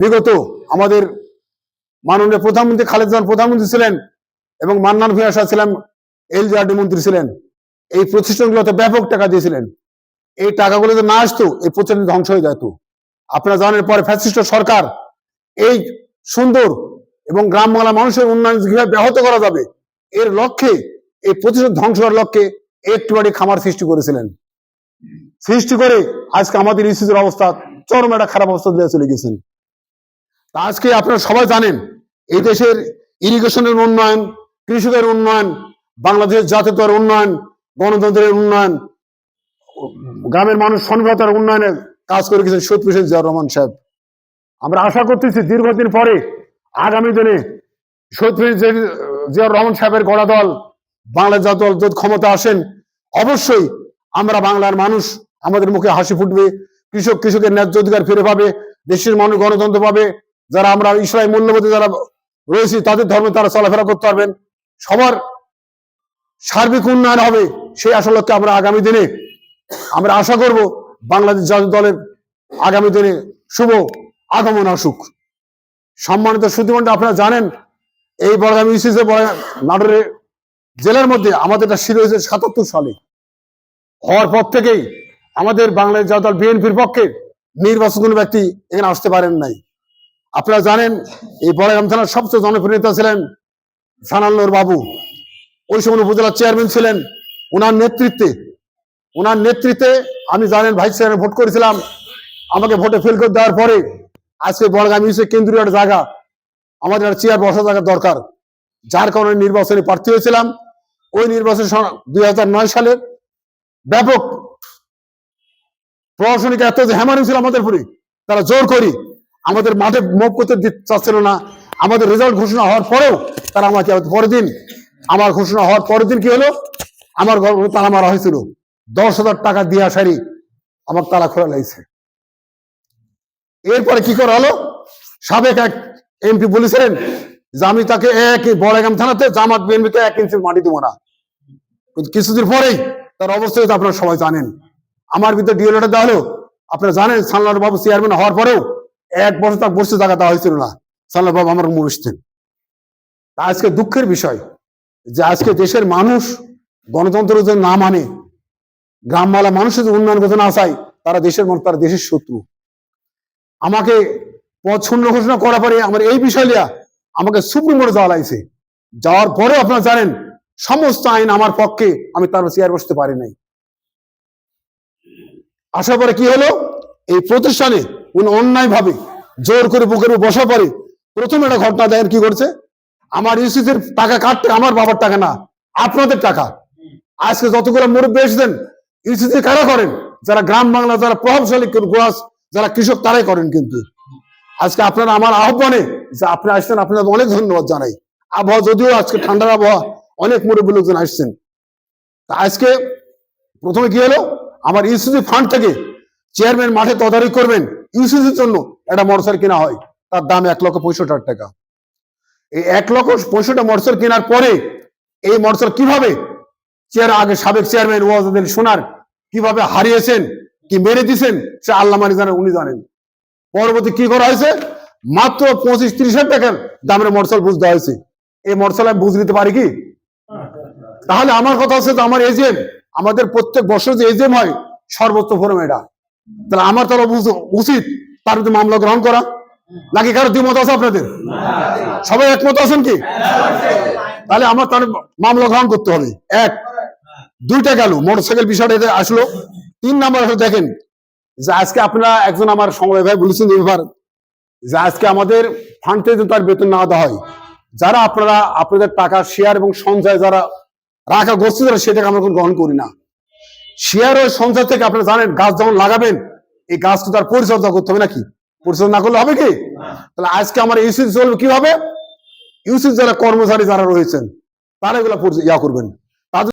বিগত আমাদের মাননীয় প্রধানমন্ত্রী খালেদা জিয়া প্রধানমন্ত্রী ছিলেন এবং মান্নান ভূঁইয়া সাহেব ছিলেন এলজিআরডি মন্ত্রী ছিলেন। এই প্রতিষ্ঠানগুলোতে ব্যাপক টাকা দিয়েছিলেন। এই টাকাগুলো যদি না আসতো এই প্রতিষ্ঠান ধ্বংস হয়ে যেত। আপনারা জানেন পরে ফ্যাসিস্ট সরকার এই সুন্দর এবং গ্রাম বাংলা মানুষের উন্নয়ন কিভাবে ব্যাহত করা যাবে এর লক্ষ্যে এই প্রতিষ্ঠান ধ্বংস হওয়ার লক্ষ্যে একটু বাড়ি খামার সৃষ্টি করেছিলেন। সৃষ্টি করে আজকে আমাদের ইস্যুর অবস্থা চরম একটা খারাপ অবস্থা দিয়ে চলে গেছেন। আজকে আপনারা সবাই জানেন এই দেশের ইরিগেশনের উন্নয়ন, কৃষকের উন্নয়ন, বাংলাদেশের জাতীয়তার উন্নয়ন, গণতন্ত্রের উন্নয়ন, গ্রামের মানুষ স্বনির্ভরতার উন্নয়নের কাজ করে গেছেন শহীদ প্রেসিডেন্ট জিয়াউর রহমান সাহেব। আমরা আশা করতেছি দীর্ঘদিন পরে আগামী দিনে শহীদ প্রেসিডেন্ট জিয়াউর রহমান সাহেবের গড়া দল বাংলাদেশ জাতীয় দল যদি ক্ষমতা আসেন অবশ্যই আমরা বাংলার মানুষ আমাদের মুখে হাসি ফুটবে, কৃষকের ন্যায্য অধিকার ফিরে পাবে, দেশের মানুষ গণতন্ত্র পাবে, যারা আমরা ইসলামী মূল্যবোধে যারা রয়েছি তাদের ধর্মে তারা চলাফেরা করতে পারবেন, সবার সার্বিক উন্নয়ন হবে। সেই আশা লক্ষ্যে আমরা আগামী দিনে আমরা আশা করব বাংলাদেশ জাতীয় দলের আগামী দিনে শুভ আগমন আসুক। সম্মানিত সুধীমণ্ডলী, আপনারা জানেন এই বড়গাম ইউসিসে নাটোরের জেলার মধ্যে আমাদের এটা শুরু হয়েছে ৭৭ সালে। হওয়ার পর থেকেই আমাদের বাংলাদেশ জাতীয় দল বিএনপির পক্ষে নির্বাচন কোনো ব্যক্তি এখানে আসতে পারেন নাই। আপনারা জানেন এই বড়গাম থানার সবচেয়ে জনপ্রিয় নেতা ছিলেন সানাল্লোর বাবু, ওই সময় উপজেলা চেয়ারম্যান ছিলেন। ওনার নেতৃত্বে আমি জানেন ভাইস চেয়ারম্যান ভোট করেছিলাম। আমাকে ভোটে ফেল করে দেওয়ার পরে আজকে বড়গাম ইউসির কেন্দ্রীয় একটা জায়গা আমাদের একটা চেয়ার বসা জায়গা দরকার, যার কারণে নির্বাচনে প্রার্থী হয়েছিলাম। ওই নির্বাচন 2009 সালে ব্যাপক প্রশাসনিক এত যে হ্যামারিং ছিল আমাদের উপরে, তারা জোর করি আমাদের মাঠে মুভ করতে চাচ্ছিল না। আমাদের রেজাল্ট ঘোষণা হওয়ার পরেও তারা আমাকে পরের দিন, আমার ঘোষণা হওয়ার পরের দিন কি হলো, আমার তালা মারা হয়েছিল। 10,000 টাকা দিয়ে আসারই আমার তালা খোলা লাগছে। এরপরে কি করা হলো, সাবেক এক এমপি বলেছিলেন যে আমি তাকে বড়গাম থানাতে জামাত বিএনপিতে 1 ইঞ্চি মাটি দেবো না। কিছুদিন পরেই তার অবস্থা আপনারা সবাই জানেন। আমার ভিতরে ডিও লেটার দেওয়া হলো। আপনারা জানেন সানলার বাবু চেয়ারম্যান হওয়ার পরেও 1 বছর তার বসতে জায়গা দেওয়া হয়েছিল না। সানলার বাবু আমার রুমে বসতেন। আজকে দুঃখের বিষয় যে আজকে দেশের মানুষ গণতন্ত্র যদি না মানে, গ্রামবালা মানুষের যদি উন্নয়ন করতে না চায়, তারা দেশের মানুষ, তারা দেশের শত্রু। আমাকে পদ শূন্য ঘোষণা করার পরে আমার এই বিষয় নিয়ে আমাকে সুপ্রিম কোর্টে যাওয়া লাগছে। যাওয়ার পরে আপনারা জানেন সমস্ত আইন আমার পক্ষে, আমি তার চেয়ার বসতে পারি নাই। আসার পরে কি হলো, এই প্রতিষ্ঠানে উনি অন্যায় ভাবে জোর করে বুকের উপর বসা পরে প্রথম একটা ঘটনা দেখেন কি করছে, আমার ইউসিসির টাকা কাটতে, আমার বাবার টাকা না, আপনাদের টাকা। আজকে যতগুলো মুরব্বী এসেছেন ইউসিসি কারা করেন, যারা গ্রাম বাংলা, যারা প্রভাবশালী যারা কৃষক, তারাই করেন। কিন্তু আজকে আপনারা আমার আহ্বানে যে আপনি আসছেন, আপনাদের অনেক ধন্যবাদ জানাই। আবহাওয়া যদিও আজকে ঠান্ডার আবহাওয়া, অনেক মুরব্বী লোকজন আসছেন। আজকে প্রথমে কি হলো, আমার ইউসিসি ফান্ড থেকে চেয়ারম্যান মাঠে তদারকি করবেন, ইউসিসির জন্য একটা মোটরসাইকেল কেনা হয়, তার দাম 1,65,000 টাকা। এই 1,65,000 মোটরসাইকেল কেনার পরে এই মোটরসাইকেল কিভাবে আগে সাবেক চেয়ারম্যান ওয়াজুদ্দিন সোনার কিভাবে হারিয়েছেন, কি মেরে দিয়েছেন, সে আল্লাহ মানি জানেন, উনি জানেন। পরবর্তী কি করা হয়েছে, মাত্র 25-30 টাকার দামের মোটরসাইকেল বুঝ দেওয়া হয়েছে। এই মোটরসাইকেল আমি বুঝ দিতে পারি কি? তাহলে আমার কথা হচ্ছে যে আমার এজেন্ট, আমাদের প্রত্যেক বছর যে এজেন্ট হয় সর্বোচ্চ ফোরাম এটা, তাহলে আমার তারা উচিত তার বিরুদ্ধে মামলা গ্রহণ করা, নাকি কারো দ্বিমত আছে আপনাদের? সবাই একমত আছেন কি? তাহলে আমার তার মামলা গ্রহণ করতে হবে। 1, 2টা গেল মোটরসাইকেল বিষয়টা আসলো। 3 নাম্বার আসলে দেখেন যে আজকে আপনারা একজন আমার সময় ভাই বলেছেন এবার যে আজকে আমাদের ফান্ড থেকে তার বেতন না দেওয়া হয়, যারা আপনারা আপনাদের টাকা শেয়ার এবং সঞ্চয় যারা রাখা গোষ্ঠী, যারা সেটাকে আমরা গ্রহণ করি না। শেয়ার ও সঞ্চয় থেকে আপনারা জানেন গাছ যখন লাগাবেন এই গাছ তো তার পরিচর্যা করতে হবে, নাকি? পরিচর্যা না করলে হবে কি? তাহলে আজকে আমার ইউসিসি চলবে কিভাবে? ইউসিসি যারা কর্মচারী যারা রয়েছেন তারা এগুলো করবেন।